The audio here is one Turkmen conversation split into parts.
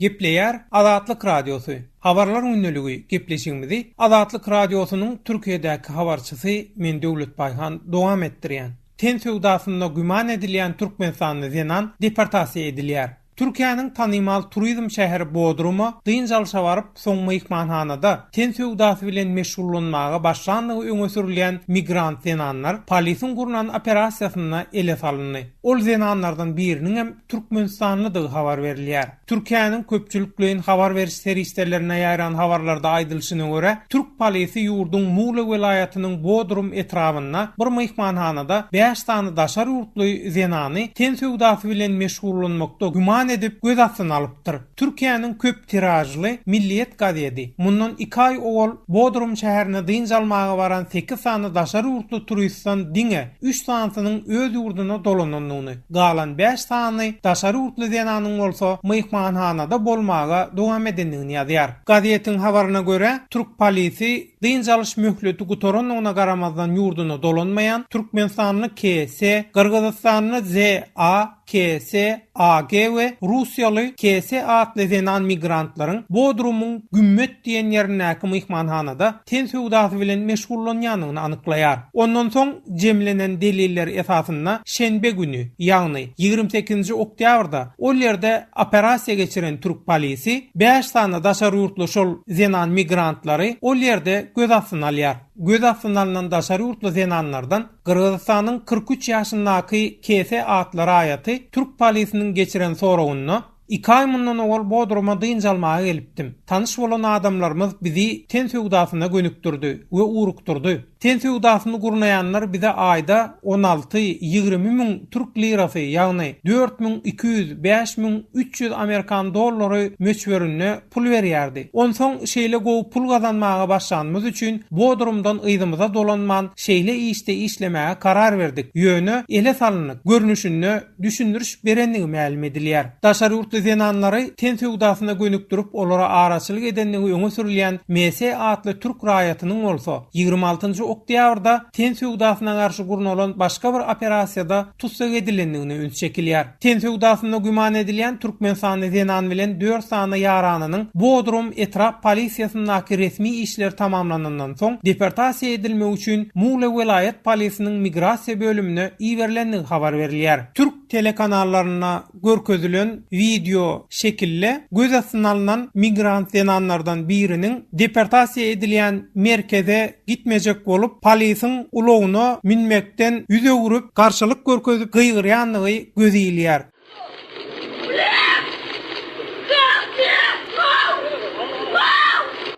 Gepleýär Azatlyk radiosu. Habarlar ünneligi gepleşigimizi Azatlyk radiosynyň Türkiýedäki habarçysy men Döwlet Baýhan dowam etdirýän. Ten söwdasynda güman edilýän türkmenistanyny zenan deportasiýa edilýär. Türkiýanyň tanymal turizm şäheri Bodruma dynjalşa baryp soň mehmanhanada ten söwdasy bilen meşgullanmaga başlandygy öňe sürilýän migrant zenanlar polisiň gurnan operasiýasyna ele salyndy. Ol zenanlardan biriniň hem Türkmenistanlydygy habar berilýär. Türkiýanyň köpçülikliň habar beriş serişlerine ýaran habarlarda aýdylyşyna görä, Türk polisi ýurdun Muğla welaýatynyň Bodrum etrawyna bir mehmanhanada 5 tane daşar ýurtly zenany ten söwdasy bilen meşgullanmakda güman edip göz astyna alypdyr. Türkiýanyň köp tirajly Milliyet gazeti mundan 2 ay owal Bodrum şäherine dynjalmaga baran 8 sany daşar ýurtly turistdan diňe 3 sanynyň öz ýurduna dolananyny, galan 5 sany daşar ýurtly zenanyň bolsa mehmanhanada bolmaga dowam edenligini ýazýar. Gazetiň habaryna görä, Türk polisi dynjalyş möhleti gutoranyna garamazdan ýurduna dolanmayan Türkmenistanly KS, Kırgızstanly ZA, KS, AG we Rusiyaly KS adly zenan migrantlaryň Bodrumyň Gümmet diýen ýerindäki mehmanhanada ten söwdasy bilen meşgullanýanyny anyklaýar. Ondan soň jemlenen deliller esasynda şenbe günü, ýagny 28 oktýabrda ol ýerde operasiýa geçiren Türk polisi 5 sany daşar ýurtly şol zenan migrantlary ol ýerde göz astyna alýar. Göz astyna alynan daşar ýurtly zenanlardan Kırgızstanyň 43 ýaşyndaky KS atlary aýaty Türk polisiniň geçiren soragyna 2 ay mundan owal Bodruma dynjalmaga gelipdim. Tanış bolan adamlarymız bizi ten söwdasyna gönükdirdi we urukturdy. Ten söwdasyny gurnayanlar bize ayda 16-20 müň Türk lirasy, ýagny 4200-5300 Amerikan dollary möçberine pul berýärdi. Onsoň şeýle gowy pul gazanmaga başlanmamyz üçin Bodrumdan ýzymyza dolanman şeýle işde işlemäge karar berdik. Ýöne ele salanyk, görnüşini düşündürüş berenligi ma'lum edilýär. Daşar ýurtly zenanlary ten söwdasyna gönükdirip olara araçylyk edenligi öňe sürilýän MS adly Türk raýatynyň bolsa 26 oktýabrda ten söwdasyna garşy gurnalan başga bir operasiýada tutsak edilendigini öňe çekilýär. Ten söwdasyna güman edilýän Türkmenistanyň zenan bilen 4 sany ýaranynyň Bodrum etrap polisiýasyndaky resmi işler tamamlanandan soň deportasiýa edilmek üçin Muğla welaýat polisiniň migrasiýa bölümine iýerilenligi habar berilýär. Türk telekanallaryna görkezülen video şekille göz astyna alynan migrant zenanlardan biriniň deportasiýa edilýän merkeze gitmejek bolup polisiň ulagyna minmekden ýüze urup garşylyk görkezip gıýgyrýanlygy gözilýär.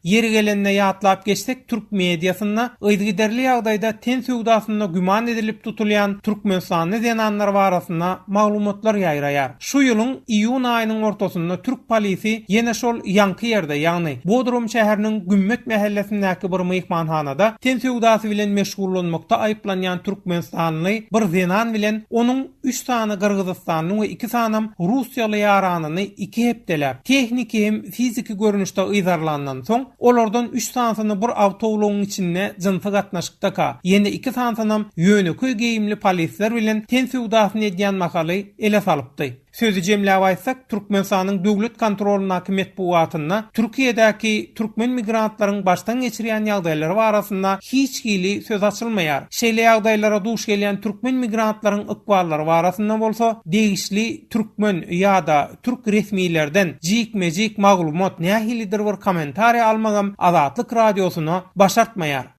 Yeri gelenine ýatlap geçsek, Türk mediasyna ýygyderli ýagdaýda ten söwdasyna güman edilip tutulýan Türkmenistanyň zenanlar barasyna maglumatlar ýaýraýar. Şu ýylyň iýun aýynyň ortasynda Türk polisi ýene şol ýanky ýerde, ýagny Bodrum şäheriniň Gümmet mahallesindäki bir mehmanhanada ten söwdasy bilen meşgullanmakda aýplanýan Türkmenistanly bir zenan bilen onuň 3 sany Kırgızstanyň we 2 sany Rusiýaly ýaranyny 2 hepdelep tehnik hem fiziki görnüşde ýyzarlandan soň olardan 3 sanyny bir awtobulagyň içinde jynty gatnaşykda ýene 2 sanyny ýöneköy geyimli polisler bilen ten söwdasyny edýän makaly ele salypdy. Sözü jemläp aýtsak, Türkmenistanyň döwlet kontrolunaky metbuatyna Türkiýedäki türkmen migrantlaryň başdan geçirýän ýagdaýlary barasynda hiç gili söz açylmaýar. Şeýle ýagdaýlara duş gelýän türkmen migrantlaryň ykballary barasynda bolsa, degişli türkmen ýa-da türk resmilerden jikmejik maglumat nähilidir bir kommentariýa almagam Azatlyk radiosyna başartmaýar.